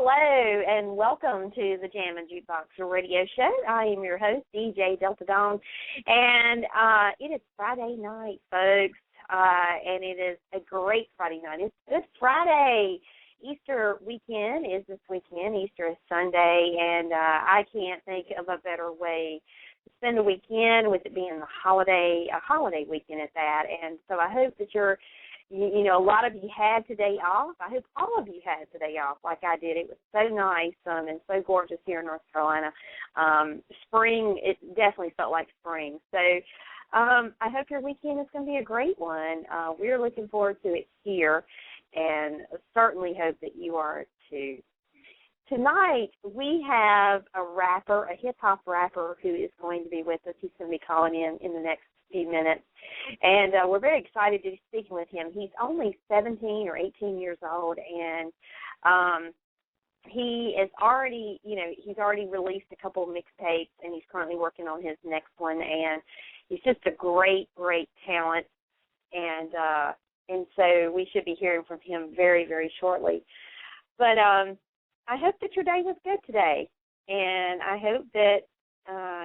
Hello, and welcome to the Jammin Jukebox radio show. I am your host, DJ Delta Dawn, and it is Friday night, folks, and it is a great Friday night. It's Good Friday. Easter weekend is this weekend. Easter is Sunday, and I can't think of a better way to spend a weekend with it being a holiday weekend at that. And so I hope that you know, a lot of you had today off. I hope all of you had today off like I did. It was so nice and so gorgeous here in North Carolina. Spring, it definitely felt like spring. So I hope your weekend is going to be a great one. We're looking forward to it here, and certainly hope that you are too. Tonight, we have a hip-hop rapper who is going to be with us. He's going to be calling in the next few minutes, and we're very excited to be speaking with him. He's only 17 or 18 years old, and he is already, he's already released a couple of mixtapes, and he's currently working on his next one, and he's just a great, great talent, and so we should be hearing from him very, very shortly. But I hope that your day was good today, and I hope that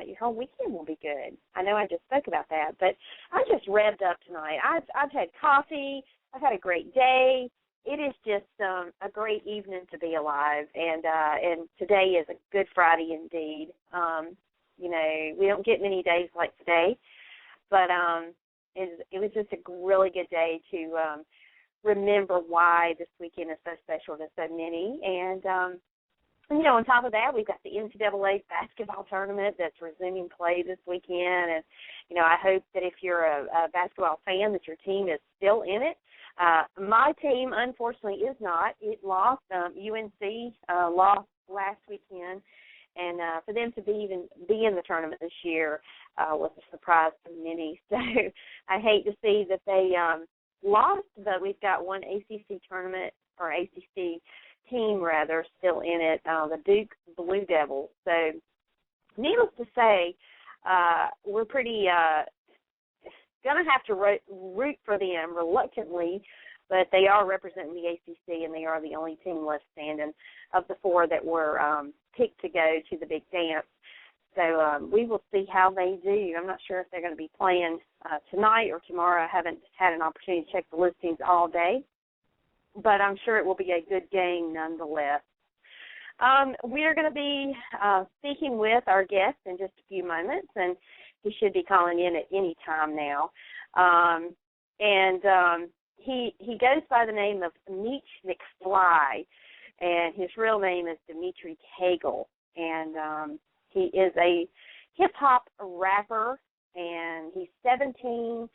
your whole weekend will be good. I know I just spoke about that, but I'm just revved up tonight. I've had coffee. I've had a great day. It is just a great evening to be alive, and today is a good Friday indeed. We don't get many days like today, but it was just a really good day to remember why this weekend is so special to so many. And on top of that, we've got the NCAA basketball tournament that's resuming play this weekend. And, I hope that if you're a basketball fan, that your team is still in it. My team, unfortunately, is not. It lost. UNC lost last weekend. And for them to be in the tournament this year was a surprise to many. So I hate to see that they lost, but we've got one ACC team still in it, the Duke Blue Devils. So needless to say, we're pretty going to have to root for them reluctantly, but they are representing the ACC, and they are the only team left standing of the four that were picked to go to the big dance. So we will see how they do. I'm not sure if they're going to be playing tonight or tomorrow. I haven't had an opportunity to check the listings all day, but I'm sure it will be a good game nonetheless. We are going to be speaking with our guest in just a few moments, and he should be calling in at any time now. He goes by the name of meech-mcfly, and his real name is Demetry Cagle, and he is a hip-hop rapper, and he's 17.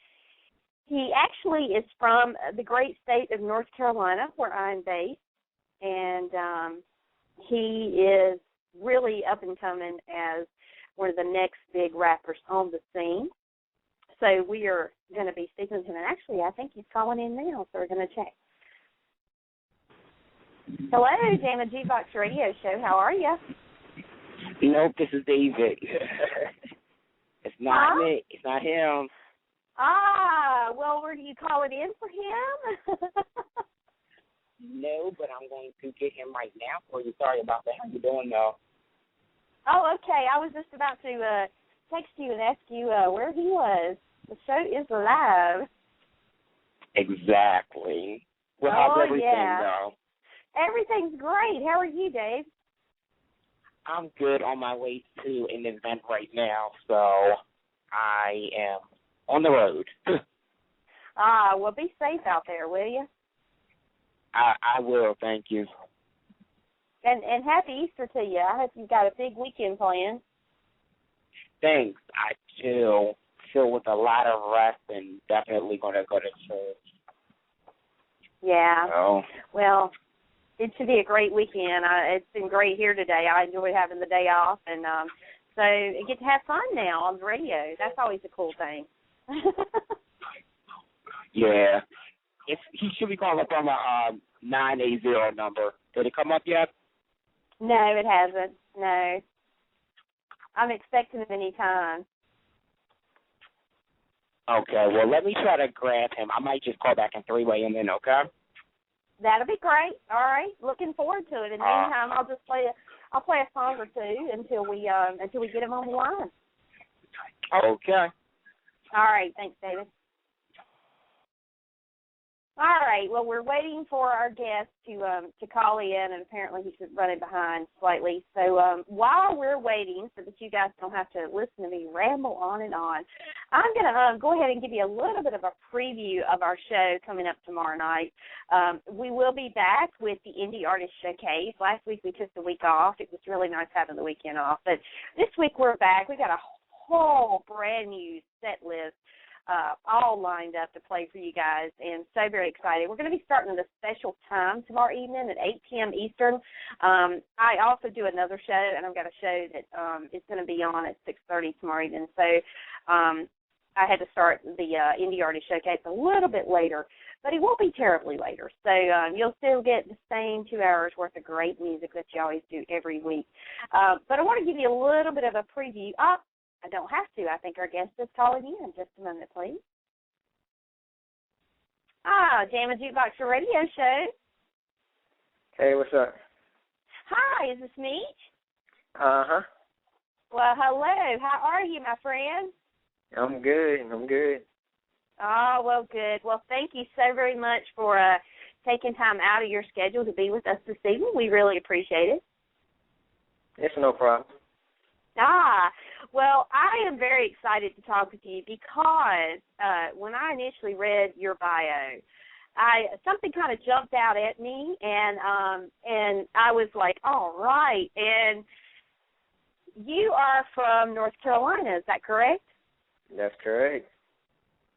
He actually is from the great state of North Carolina, where I'm based, and he is really up and coming as one of the next big rappers on the scene. So we are going to be speaking with him, and actually I think he's calling in now, so we're going to check. Hello, Jammin Jukebox radio show. How are you? Nope, this is David. It's not me. It's not him. Well, were you calling in for him? No, but I'm going to get him right now for you. Sorry about that. How you doing, though? Oh, okay. I was just about to text you and ask you where he was. The show is live. Exactly. Well, how's everything, though? Everything's great. How are you, Dave? I'm good, on my way to an event right now, so I am on the road. Well, be safe out there, will you? I will, thank you. And happy Easter to you. I hope you've got a big weekend planned. Thanks. I chill with a lot of rest and definitely going to go to church. Yeah. So. Well, it should be a great weekend. It's been great here today. I enjoyed having the day off, and so I get to have fun now on the radio. That's always a cool thing. Yeah. He should be calling up on the 980 number. Did it come up yet? No, it hasn't. No. I'm expecting him any time. Okay, well, let me try to grab him. I might just call back and three-way him in, okay? That'll be great. All right, looking forward to it. In the meantime, I'll just play a song or two until we get him on the line. Okay. All right, thanks, David. All right, well, we're waiting for our guest to call in, and apparently he's running behind slightly. So while we're waiting, so that you guys don't have to listen to me ramble on and on, I'm going to go ahead and give you a little bit of a preview of our show coming up tomorrow night. We will be back with the Indie Artist Showcase. Last week we took the week off. It was really nice having the weekend off. But this week we're back. We've got a whole brand new set list all lined up to play for you guys, and so very excited. We're going to be starting at a special time tomorrow evening at 8 p.m. Eastern. I also do another show, and I've got a show that is going to be on at 6:30 tomorrow evening. So I had to start the Indie Artist Showcase a little bit later, but it won't be terribly later. So you'll still get the same 2 hours worth of great music that you always do every week. But I want to give you a little bit of a preview. I don't have to. I think our guest is calling in. Just a moment, please. Jammin Jukebox, your radio show. Hey, what's up? Hi, is this Meech? Uh-huh. Well, hello. How are you, my friend? I'm good. Oh, well, good. Well, thank you so very much for taking time out of your schedule to be with us this evening. We really appreciate it. It's no problem. Well, I am very excited to talk with you because when I initially read your bio, something kind of jumped out at me, and I was like, all right. And you are from North Carolina, is that correct? That's correct.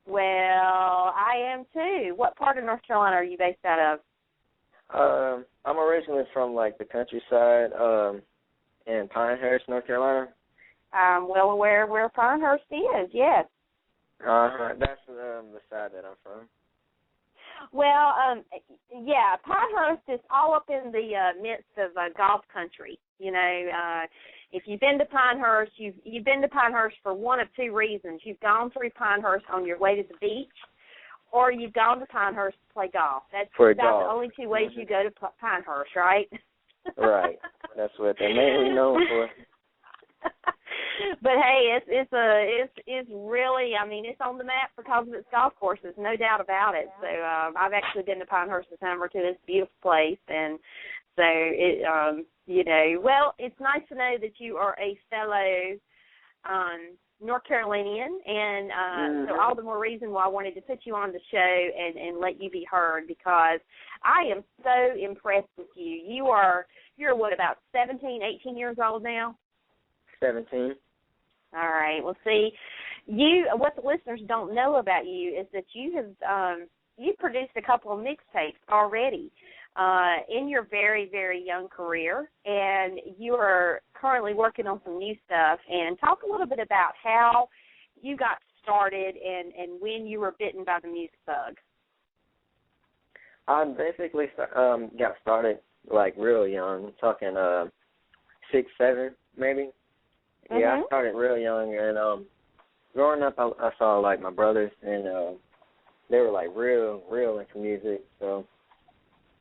Well, I am too. What part of North Carolina are you based out of? I'm originally from like the countryside. In Pinehurst, North Carolina. I'm well aware where Pinehurst is, yes. That's the side that I'm from. Well, yeah, Pinehurst is all up in the midst of golf country. You know, if you've been to Pinehurst, you've been to Pinehurst for one of two reasons. You've gone through Pinehurst on your way to the beach, or you've gone to Pinehurst to play golf. That's about the only two ways you go to Pinehurst, right? Right. That's what they're mainly known for. But hey, it's really, I mean, it's on the map because of its golf courses, no doubt about it. So I've actually been to Pinehurst a time or two. It's a beautiful place, and so it, you know, well, it's nice to know that you are a fellow North Carolinian, and so all the more reason why I wanted to put you on the show and let you be heard, because I am so impressed with you. You're what, about 17, 18 years old now? 17. All right. Well, see, what the listeners don't know about you is that you have you've produced a couple of mixtapes already in your very, very young career, and you are currently working on some new stuff. And talk a little bit about how you got started and when you were bitten by the music bug. I basically got started like real young, talking 6, 7 maybe. Yeah, I started real young, and growing up, I saw like my brothers, and they were like real into music. So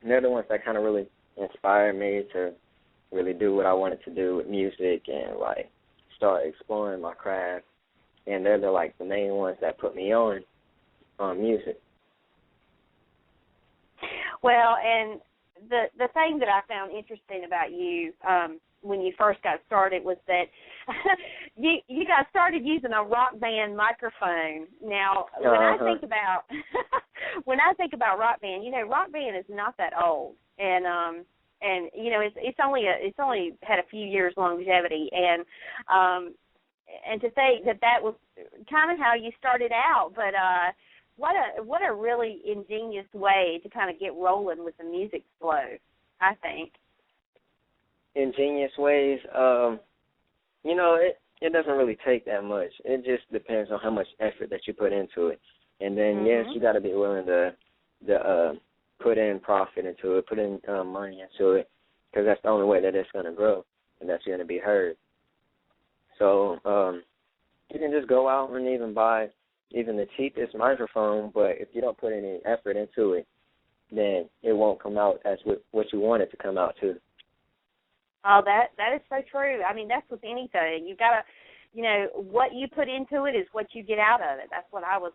they're the ones that kind of really inspired me to really do what I wanted to do with music and like start exploring my craft. And they're the main ones that put me on music. Well, and the thing that I found interesting about you when you first got started was that you got started using a rock band microphone. Now, when I think about rock band, you know, rock band is not that old, and you know, it's only had a few years longevity, and to think that was kind of how you started out, but what a really ingenious way to kind of get rolling with the music flow, I think. Ingenious ways, you know, it doesn't really take that much. It just depends on how much effort that you put into it. And then, yes, you got to be willing to put in profit into it, put in money into it, because that's the only way that it's going to grow and that's going to be heard. So you can just go out and even buy even the cheapest microphone, but if you don't put any effort into it, then it won't come out as what you want it to come out to. Oh, that is so true. I mean, that's with anything. You gotta, what you put into it is what you get out of it. That's what I was,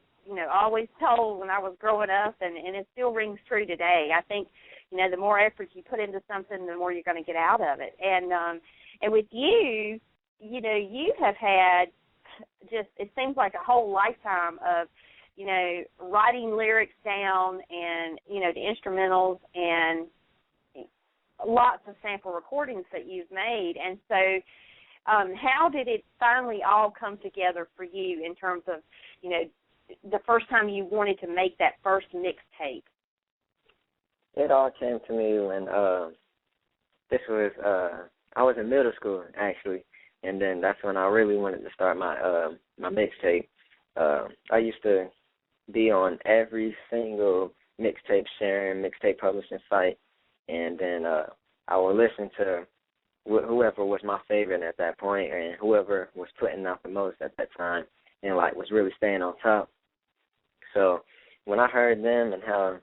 always told when I was growing up, and it still rings true today. I think, the more effort you put into something, the more you're going to get out of it. And with you, you have had just, it seems like a whole lifetime of, writing lyrics down and, the instrumentals and lots of sample recordings that you've made. And so how did it finally all come together for you in terms of, the first time you wanted to make that first mixtape? It all came to me when I was in middle school, actually, and then that's when I really wanted to start my mixtape. I used to be on every single mixtape sharing, mixtape publishing site, and then I would listen to whoever was my favorite at that point and whoever was putting out the most at that time and, was really staying on top. So when I heard them and how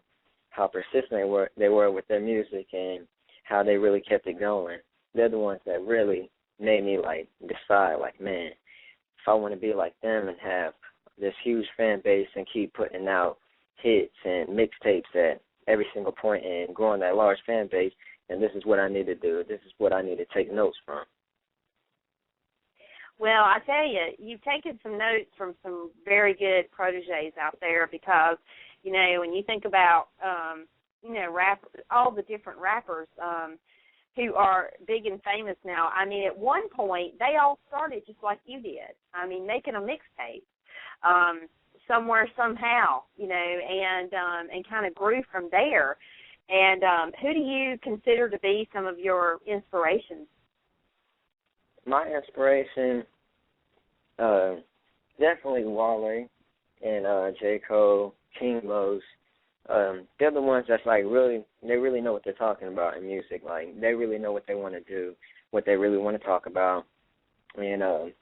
persistent they were with their music and how they really kept it going, they're the ones that really made me, decide, man, if I want to be like them and have this huge fan base and keep putting out hits and mixtapes at every single point and growing that large fan base, and this is what I need to do. This is what I need to take notes from. Well, I tell you, you've taken some notes from some very good proteges out there because, when you think about, all the different rappers who are big and famous now, I mean, at one point, they all started just like you did. I mean, making a mixtape somewhere, somehow, and kind of grew from there. And who do you consider to be some of your inspirations? My inspiration, definitely Wale and J. Cole, King Los. They're the ones that's they really know what they're talking about in music. They really know what they want to do, what they really want to talk about. And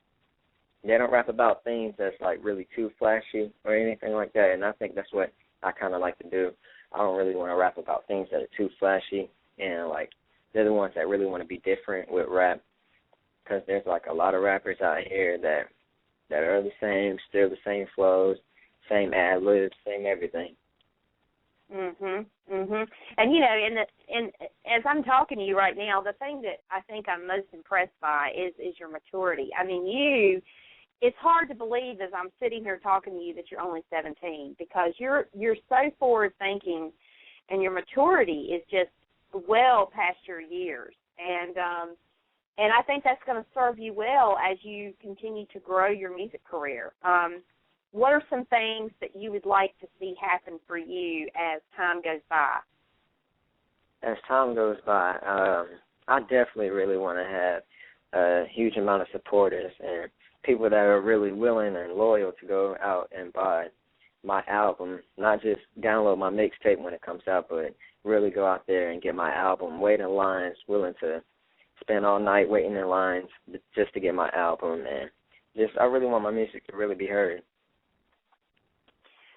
they don't rap about things that's really too flashy or anything like that. And I think that's what I kind of like to do. I don't really want to rap about things that are too flashy. And they're the ones that really want to be different with rap. Because there's a lot of rappers out here that are the same, still the same flows, same ad-libs, same everything. And and as I'm talking to you right now, the thing that I think I'm most impressed by is your maturity. I mean, it's hard to believe as I'm sitting here talking to you that you're only 17 because you're so forward thinking, and your maturity is just well past your years. And I think that's going to serve you well as you continue to grow your music career. What are some things that you would like to see happen for you as time goes by? As time goes by, I definitely really want to have a huge amount of supporters and people that are really willing and loyal to go out and buy my album, not just download my mixtape when it comes out, but really go out there and get my album, wait in lines, willing to spend all night waiting in lines just to get my album. And I really want my music to really be heard.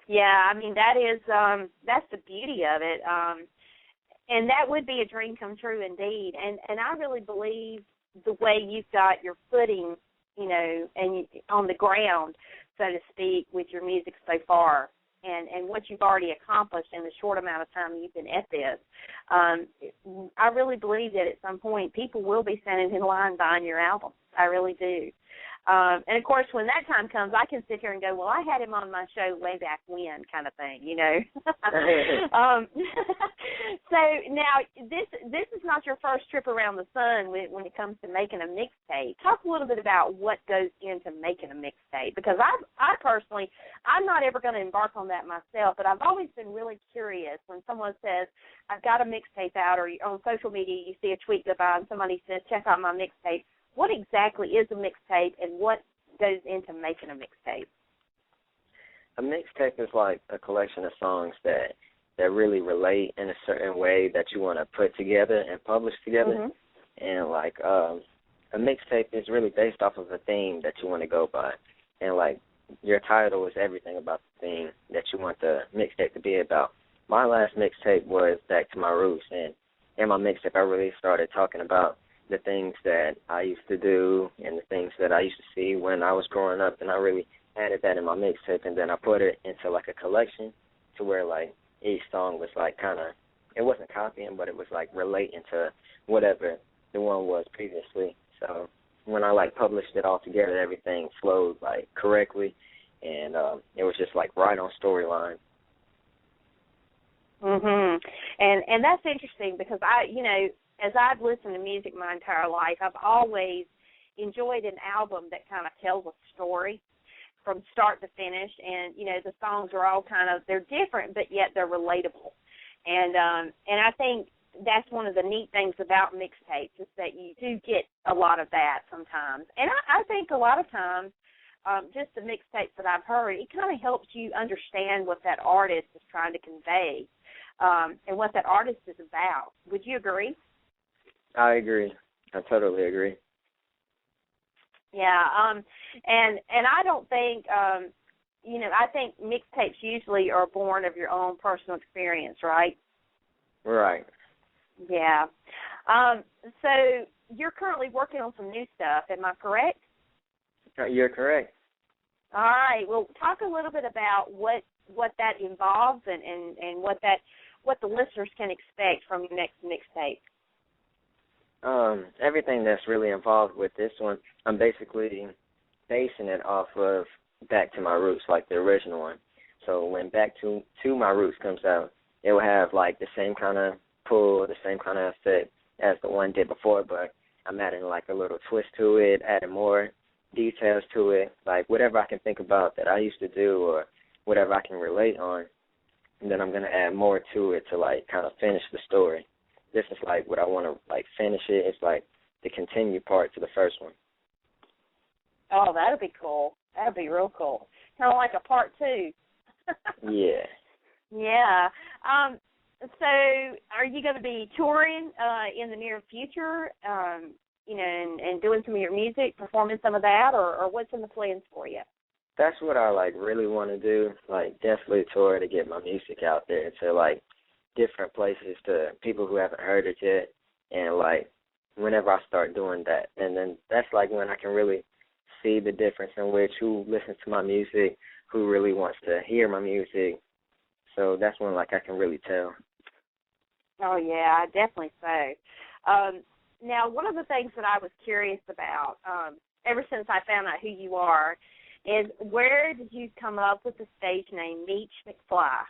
Yeah, I mean, that's the beauty of it. And that would be a dream come true indeed. And I really believe the way you've got your footing, and on the ground, so to speak, with your music so far, and what you've already accomplished in the short amount of time you've been at this, I really believe that at some point people will be standing in line buying your album. I really do. And, of course, when that time comes, I can sit here and go, well, I had him on my show way back when kind of thing, So now this is not your first trip around the sun when it comes to making a mixtape. Talk a little bit about what goes into making a mixtape, because I personally, I'm not ever going to embark on that myself, but I've always been really curious when someone says, I've got a mixtape out, or on social media you see a tweet go by and somebody says, check out my mixtape. What exactly is a mixtape, and what goes into making a mixtape? A mixtape is like a collection of songs that really relate in a certain way that you want to put together and publish together. And a mixtape is really based off of a theme that you want to go by. And your title is everything about the theme that you want the mixtape to be about. my last mixtape was Back to My Roots, and in my mixtape I really started talking about the things that I used to do and the things that I used to see when I was growing up, and I really added that in my mixtape, and then I put it into like a collection to where like each song was like kind of, it wasn't copying, but it was like relating to whatever the one was previously. So when I like published it all together, everything flowed like correctly, and it was just like right on storyline. Mhm. And that's interesting because as I've listened to music my entire life, I've always enjoyed an album that kind of tells a story from start to finish, and the songs are all they're different, but yet they're relatable. And I think that's one of the neat things about mixtapes is that you do get a lot of that sometimes. And I think a lot of times, just the mixtapes that I've heard, it kind of helps you understand what that artist is trying to convey, and what that artist is about. Would you agree? I agree. I totally agree. Yeah, and I don't think, I think mixtapes usually are born of your own personal experience, right? Right. Yeah. So you're currently working on some new stuff, am I correct? You're correct. All right. Well, talk a little bit about what that involves and what the listeners can expect from your next mixtape. Everything that's really involved with this one, I'm basically basing it off of Back to My Roots, like the original one. So when Back to My Roots comes out, it will have like the same kind of pull, the same kind of effect as the one did before, but I'm adding like a little twist to it, adding more details to it, like whatever I can think about that I used to do or whatever I can relate on, and then I'm going to add more to it to like kind of finish the story. This is like what I want to like finish it. It's like the continue part to the first one. Oh, that'd be cool. That'd be real cool. Kind of like a part 2. Yeah. Yeah. So are you going to be touring in the near future, and doing some of your music, performing some of that, or what's in the plans for you? That's what I like really want to do, like definitely tour to get my music out there to like different places, to people who haven't heard it yet, and like whenever I start doing that, and then that's like when I can really see the difference in which who listens to my music, who really wants to hear my music. So that's when like I can really tell. Oh yeah, definitely so. Now, one of the things that I was curious about, ever since I found out who you are, is where did you come up with the stage name meech-mcfly?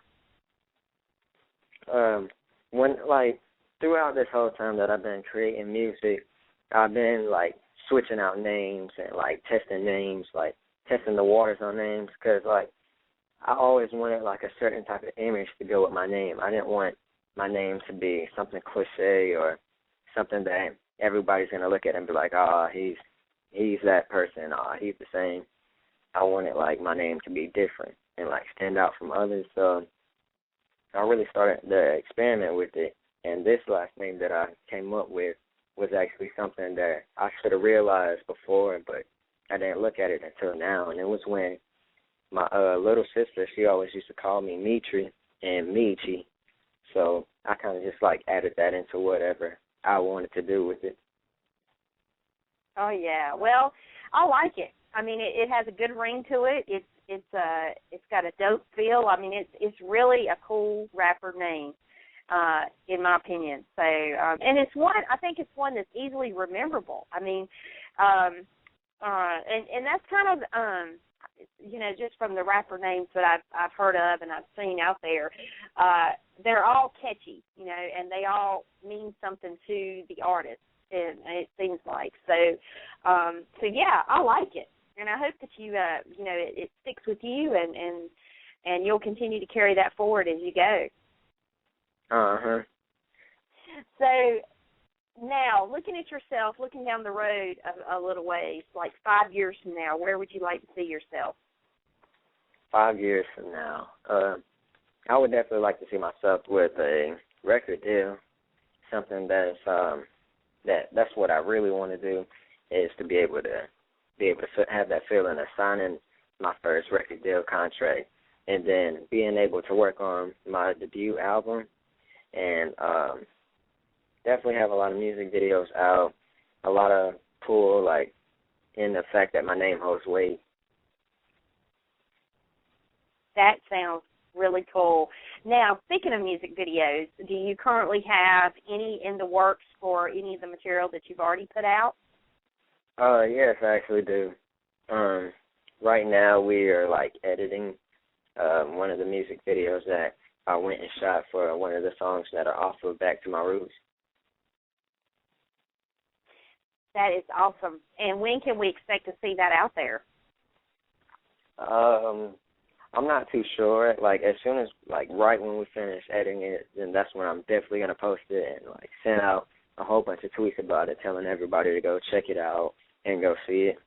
When like throughout this whole time that I've been creating music, I've been like switching out names and like testing names, like testing the waters on names, because like I always wanted like a certain type of image to go with my name. I didn't want my name to be something cliche or something that everybody's gonna look at and be like, he's that person, he's the same. I wanted like my name to be different and like stand out from others. So I really started to experiment with it, and this last name that I came up with was actually something that I should have realized before, but I didn't look at it until now. And it was when my little sister, she always used to call me Demetry and Meechy, so I kind of just like added that into whatever I wanted to do with it. Oh yeah, well, I like it. I mean, it has a good ring to it. It's got a dope feel. I mean, it's really a cool rapper name, in my opinion. So, and it's one, I think it's one that's easily rememberable. I mean, and that's kind of, just from the rapper names that I've heard of and I've seen out there, they're all catchy, and they all mean something to the artist, and it seems like. So yeah, I like it. And I hope that it sticks with you, and you'll continue to carry that forward as you go. Uh-huh. So now, looking at yourself, looking down the road a little ways, like 5 years from now, where would you like to see yourself? 5 years from now, I would definitely like to see myself with a record deal. Something that's what I really want to do, is to be able to have that feeling of signing my first record deal contract and then being able to work on my debut album, and definitely have a lot of music videos out, a lot of pull, like, in the fact that my name holds weight. That sounds really cool. Now, speaking of music videos, do you currently have any in the works for any of the material that you've already put out? Yes, I actually do. Right now we are, like, editing one of the music videos that I went and shot for one of the songs that are off of Back to My Roots. That is awesome. And when can we expect to see that out there? I'm not too sure. Like, as soon as, like, right when we finish editing it, then that's when I'm definitely going to post it and, like, send out a whole bunch of tweets about it, telling everybody to go check it out and go see it.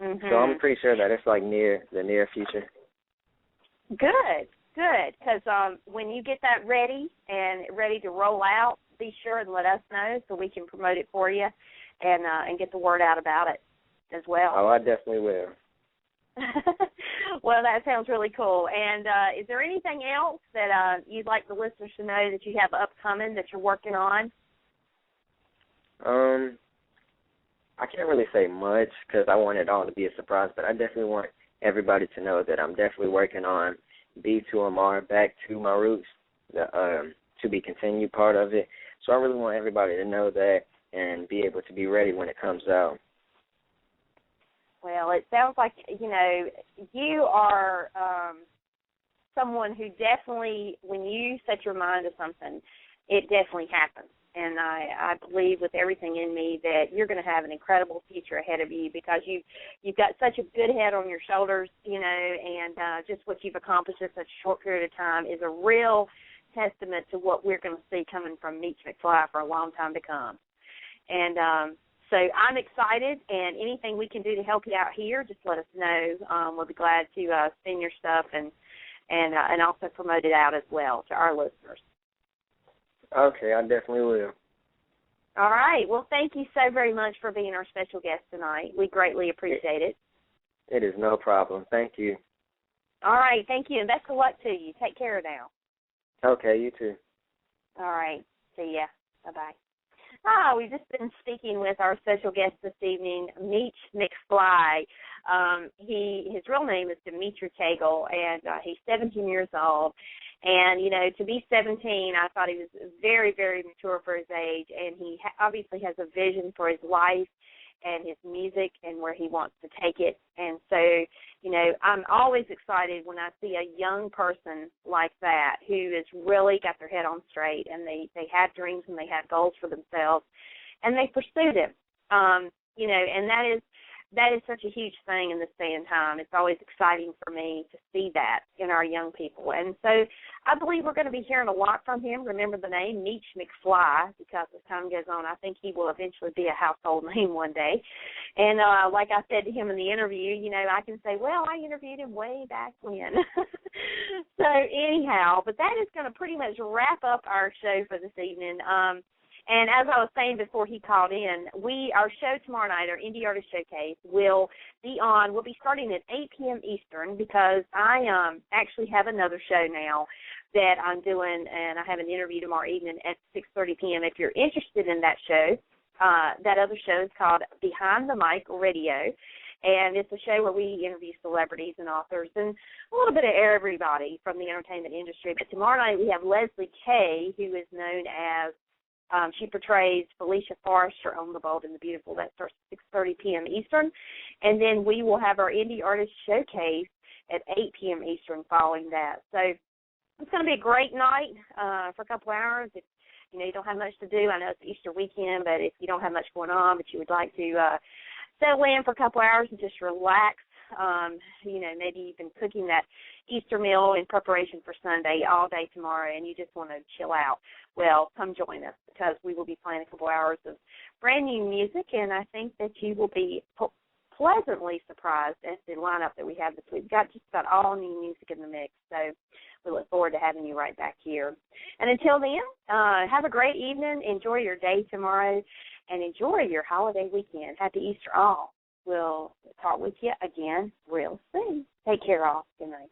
Mm-hmm. So I'm pretty sure that it's, like, the near future. Good, because when you get that ready and ready to roll out, be sure and let us know so we can promote it for you and get the word out about it as well. Oh, I definitely will. Well, that sounds really cool. And is there anything else that you'd like the listeners to know that you have upcoming that you're working on? I can't really say much because I want it all to be a surprise, but I definitely want everybody to know that I'm definitely working on B2MR, Back to My Roots, to be continued part of it. So I really want everybody to know that and be able to be ready when it comes out. Well, it sounds like, you are someone who definitely, when you set your mind to something, it definitely happens. And I believe with everything in me that you're going to have an incredible future ahead of you because you've got such a good head on your shoulders, and just what you've accomplished in such a short period of time is a real testament to what we're going to see coming from meech-mcfly for a long time to come. And so I'm excited, and anything we can do to help you out here, just let us know. We'll be glad to send your stuff and also promote it out as well to our listeners. Okay, I definitely will. All right. Well, thank you so very much for being our special guest tonight. We greatly appreciate it. It is no problem. Thank you. All right. Thank you, and best of luck to you. Take care now. Okay, you too. All right. See ya. Bye-bye. We've just been speaking with our special guest this evening, meech-mcfly. His real name is Demetry Cagle, and he's 17 years old. And, to be 17, I thought he was very, very mature for his age, and he obviously has a vision for his life and his music and where he wants to take it. And so, I'm always excited when I see a young person like that who has really got their head on straight, and they have dreams and they have goals for themselves, and they pursue them. And that is such a huge thing in this day and time. It's always exciting for me to see that in our young people. And so I believe we're going to be hearing a lot from him. Remember the name, meech-mcfly, because as time goes on, I think he will eventually be a household name one day. And like I said to him in the interview, I can say, well, I interviewed him way back when. So anyhow, but that is going to pretty much wrap up our show for this evening. And as I was saying before he called in, our show tomorrow night, our Indie Artist Showcase, will be starting at 8 p.m. Eastern because I actually have another show now that I'm doing, and I have an interview tomorrow evening at 6:30 p.m. If you're interested in that show, that other show is called Behind the Mic Radio, and it's a show where we interview celebrities and authors and a little bit of everybody from the entertainment industry. But tomorrow night we have Leslie Kay, who is known as she portrays Felicia Forrester on The Bold and the Beautiful. That starts at 6:30 p.m. Eastern. And then we will have our Indie Artist Showcase at 8 p.m. Eastern following that. So it's going to be a great night for a couple hours. If you don't have much to do, I know it's Easter weekend, but if you don't have much going on, but you would like to settle in for a couple hours and just relax, maybe you've been cooking that Easter meal in preparation for Sunday all day tomorrow and you just want to chill out, well, come join us because we will be playing a couple hours of brand new music, and I think that you will be pleasantly surprised at the lineup that we have this week. We've got just about all new music in the mix, so we look forward to having you right back here. And until then, have a great evening, enjoy your day tomorrow, and enjoy your holiday weekend. Happy Easter all. We'll talk with you again real soon. Take care all. Good night.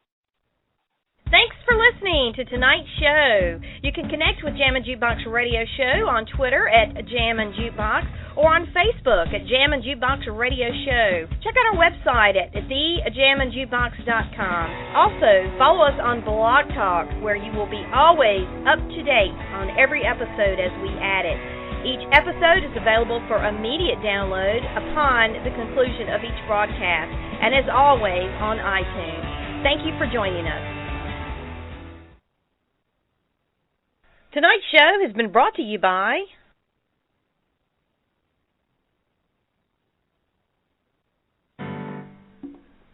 Thanks for listening to tonight's show. You can connect with Jammin Jukebox Radio Show on Twitter at Jammin Jukebox or on Facebook at Jammin Jukebox Radio Show. Check out our website at thejamminjukebox.com. Also, follow us on Blog Talk, where you will be always up to date on every episode as we add it. Each episode is available for immediate download upon the conclusion of each broadcast, and as always, on iTunes. Thank you for joining us. Tonight's show has been brought to you by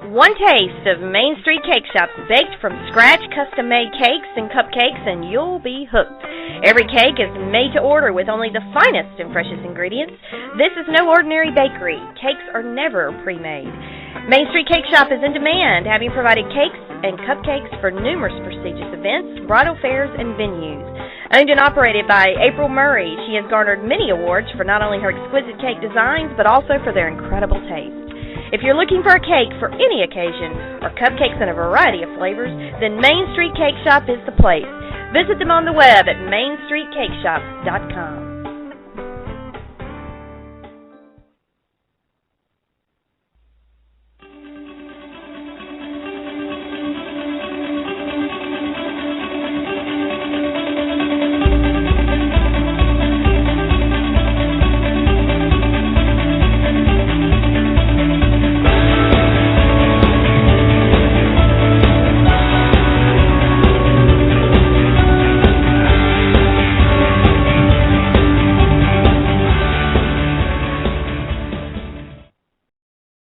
One Taste of Main Street Cake Shop's baked from scratch custom-made cakes and cupcakes, and you'll be hooked. Every cake is made to order with only the finest and freshest ingredients. This is no ordinary bakery. Cakes are never pre-made. Main Street Cake Shop is in demand, having provided cakes and cupcakes for numerous prestigious events, bridal fairs, and venues. Owned and operated by April Murray, she has garnered many awards for not only her exquisite cake designs, but also for their incredible taste. If you're looking for a cake for any occasion, or cupcakes in a variety of flavors, then Main Street Cake Shop is the place. Visit them on the web at mainstreetcakeshop.com.